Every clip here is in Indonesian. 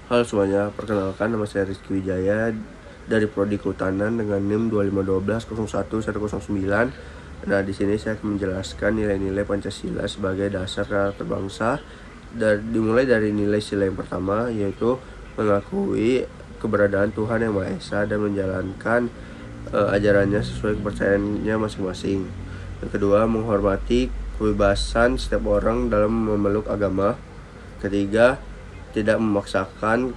Halo semuanya, perkenalkan nama saya Rizky Wijaya dari Prodi Kehutanan dengan NIM 2512011009. Nah, di sini saya akan menjelaskan nilai-nilai Pancasila sebagai dasar karakter bangsa. Dimulai dari nilai sila yang pertama, yaitu mengakui keberadaan Tuhan Yang Maha Esa dan menjalankan ajarannya sesuai kepercayaannya masing-masing. Yang kedua, menghormati kebebasan setiap orang dalam memeluk agama. Ketiga, tidak memaksakan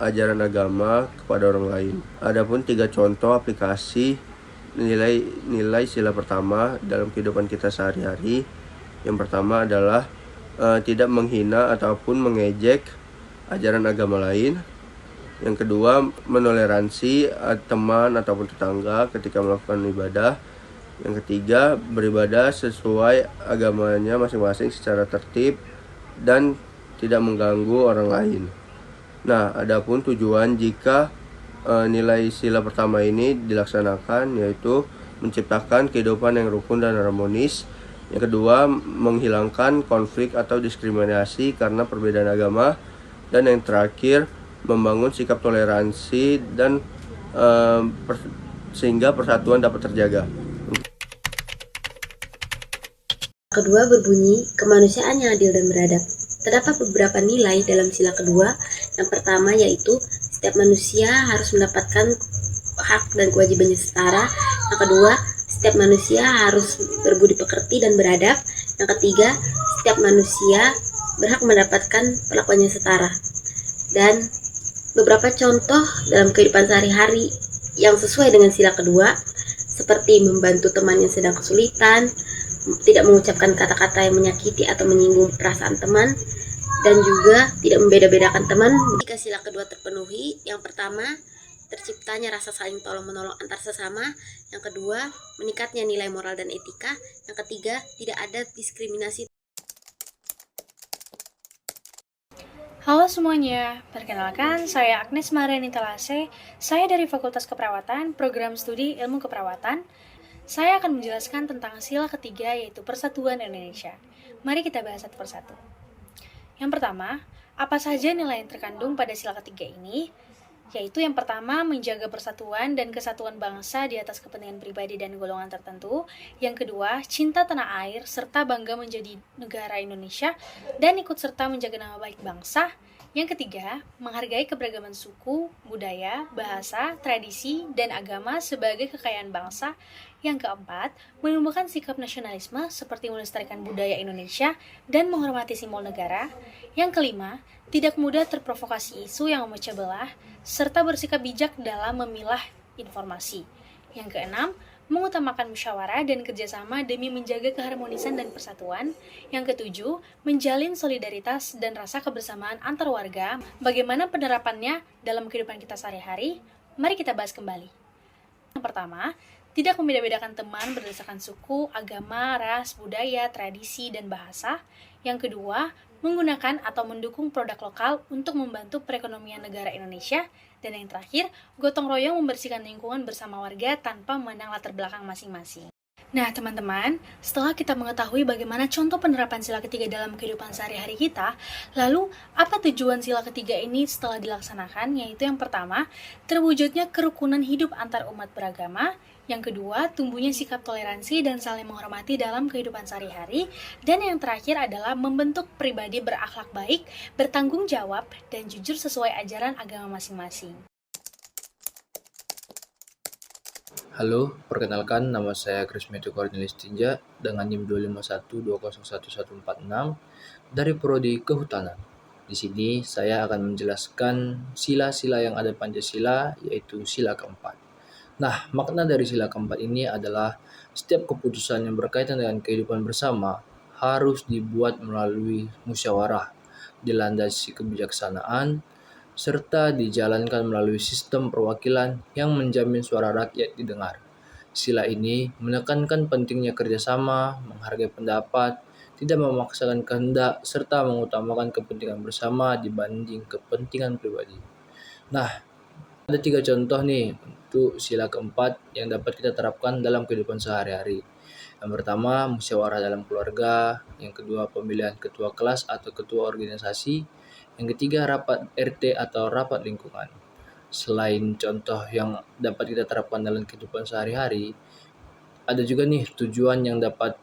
ajaran agama kepada orang lain. Adapun 3 contoh aplikasi nilai-nilai sila pertama dalam kehidupan kita sehari-hari. Yang pertama adalah tidak menghina ataupun mengejek ajaran agama lain. Yang kedua, menoleransi teman ataupun tetangga ketika melakukan ibadah. Yang ketiga, beribadah sesuai agamanya masing-masing secara tertib dan tidak mengganggu orang lain. Nah, adapun tujuan jika nilai sila pertama ini dilaksanakan, yaitu menciptakan kehidupan yang rukun dan harmonis. Yang kedua, menghilangkan konflik atau diskriminasi karena perbedaan agama. Dan yang terakhir, membangun sikap toleransi dan sehingga persatuan dapat terjaga. Kedua berbunyi, kemanusiaan yang adil dan beradab. Terdapat beberapa nilai dalam sila kedua. Yang pertama yaitu setiap manusia harus mendapatkan hak dan kewajibannya setara. Yang kedua, setiap manusia harus berbudi pekerti dan beradab. Yang ketiga, setiap manusia berhak mendapatkan perlakuannya setara. Dan beberapa contoh dalam kehidupan sehari-hari yang sesuai dengan sila kedua, seperti membantu teman yang sedang kesulitan, tidak mengucapkan kata-kata yang menyakiti atau menyinggung perasaan teman, dan juga tidak membeda-bedakan teman. Jika sila kedua terpenuhi, yang pertama, terciptanya rasa saling tolong-menolong antar sesama. Yang kedua, meningkatnya nilai moral dan etika. Yang ketiga, tidak ada diskriminasi. Halo semuanya, perkenalkan saya Agnes Mariani Telase, saya dari Fakultas Keperawatan, Program Studi Ilmu Keperawatan. Saya akan menjelaskan tentang sila ketiga yaitu Persatuan Indonesia. Mari kita bahas satu persatu. Yang pertama, apa saja nilai yang terkandung pada sila ketiga ini? Yaitu yang pertama, menjaga persatuan dan kesatuan bangsa di atas kepentingan pribadi dan golongan tertentu. Yang kedua, cinta tanah air serta bangga menjadi negara Indonesia dan ikut serta menjaga nama baik bangsa. Yang ketiga, menghargai keberagaman suku, budaya, bahasa, tradisi, dan agama sebagai kekayaan bangsa. Yang keempat, menumbuhkan sikap nasionalisme seperti melestarikan budaya Indonesia dan menghormati simbol negara. Yang kelima, tidak mudah terprovokasi isu yang memecah belah, serta bersikap bijak dalam memilah informasi. Yang keenam, mengutamakan musyawarah dan kerjasama demi menjaga keharmonisan dan persatuan. Yang ketujuh, menjalin solidaritas dan rasa kebersamaan antar warga. Bagaimana penerapannya dalam kehidupan kita sehari-hari? Mari kita bahas kembali. Yang pertama, tidak membeda-bedakan teman berdasarkan suku, agama, ras, budaya, tradisi, dan bahasa. Yang kedua, menggunakan atau mendukung produk lokal untuk membantu perekonomian negara Indonesia. Dan yang terakhir, gotong royong membersihkan lingkungan bersama warga tanpa memandang latar belakang masing-masing. Nah, teman-teman, setelah kita mengetahui bagaimana contoh penerapan sila ketiga dalam kehidupan sehari-hari kita, lalu apa tujuan sila ketiga ini setelah dilaksanakan? Yaitu yang pertama, terwujudnya kerukunan hidup antar umat beragama. Yang kedua, tumbuhnya sikap toleransi dan saling menghormati dalam kehidupan sehari-hari. Dan yang terakhir adalah membentuk pribadi berakhlak baik, bertanggung jawab, dan jujur sesuai ajaran agama masing-masing. Halo, perkenalkan nama saya Krismetu Cornelis Tinja dengan NIM 251201146 dari Prodi Kehutanan. Di sini saya akan menjelaskan sila-sila yang ada Pancasila, yaitu sila keempat. Nah, makna dari sila keempat ini adalah setiap keputusan yang berkaitan dengan kehidupan bersama harus dibuat melalui musyawarah, dilandasi kebijaksanaan, serta dijalankan melalui sistem perwakilan yang menjamin suara rakyat didengar. Sila ini menekankan pentingnya kerjasama, menghargai pendapat, tidak memaksakan kehendak, serta mengutamakan kepentingan bersama dibanding kepentingan pribadi. Nah, ada 3 contoh nih untuk sila keempat yang dapat kita terapkan dalam kehidupan sehari-hari. Yang pertama, musyawarah dalam keluarga. Yang kedua, pemilihan ketua kelas atau ketua organisasi. Yang ketiga, rapat RT atau rapat lingkungan. Selain contoh yang dapat kita terapkan dalam kehidupan sehari-hari, ada juga nih tujuan yang dapat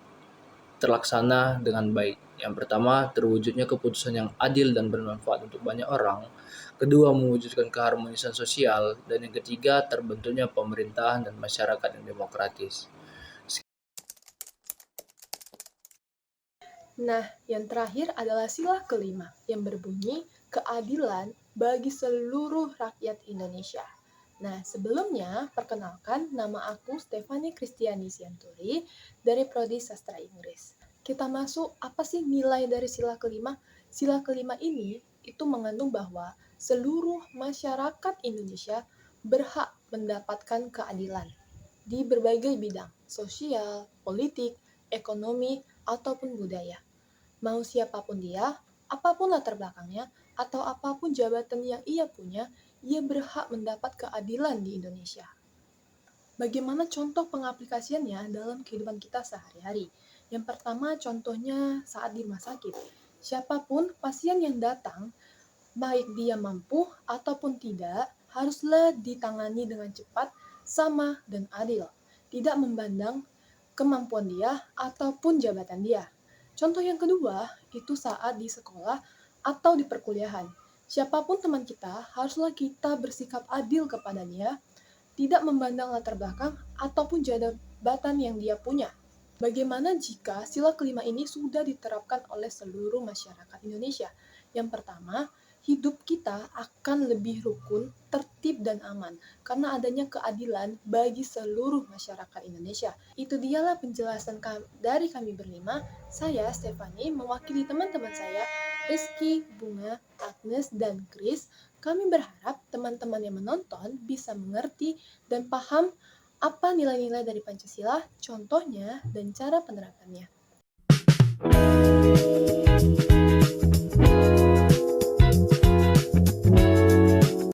terlaksana dengan baik. Yang pertama, terwujudnya keputusan yang adil dan bermanfaat untuk banyak orang. Kedua, mewujudkan keharmonisan sosial. Dan yang ketiga, terbentuknya pemerintahan dan masyarakat yang demokratis. Nah, yang terakhir adalah sila kelima yang berbunyi keadilan bagi seluruh rakyat Indonesia. Nah, sebelumnya perkenalkan nama aku Stefani Kristiani Sianturi dari Prodi Sastra Inggris. Kita masuk apa sih nilai dari sila kelima? Sila kelima ini itu mengandung bahwa seluruh masyarakat Indonesia berhak mendapatkan keadilan di berbagai bidang, sosial, politik, ekonomi, ataupun budaya. Mau siapapun dia, apapun latar belakangnya, atau apapun jabatan yang ia punya, ia berhak mendapat keadilan di Indonesia. Bagaimana contoh pengaplikasiannya dalam kehidupan kita sehari-hari? Yang pertama, contohnya saat di rumah sakit. Siapapun pasien yang datang, baik dia mampu ataupun tidak, haruslah ditangani dengan cepat, sama, dan adil. Tidak memandang kemampuan dia ataupun jabatan dia. Contoh yang kedua, itu saat di sekolah atau di perkuliahan. Siapapun teman kita, haruslah kita bersikap adil kepada dia, tidak memandang latar belakang ataupun jabatan yang dia punya. Bagaimana jika sila kelima ini sudah diterapkan oleh seluruh masyarakat Indonesia? Yang pertama, hidup kita akan lebih rukun, tertib, dan aman karena adanya keadilan bagi seluruh masyarakat Indonesia. Itu dialah penjelasan dari kami berlima. Saya, Stefani, mewakili teman-teman saya, Rizky, Bunga, Agnes, dan Chris. Kami berharap teman-teman yang menonton bisa mengerti dan paham apa nilai-nilai dari Pancasila, contohnya, dan cara penerapannya.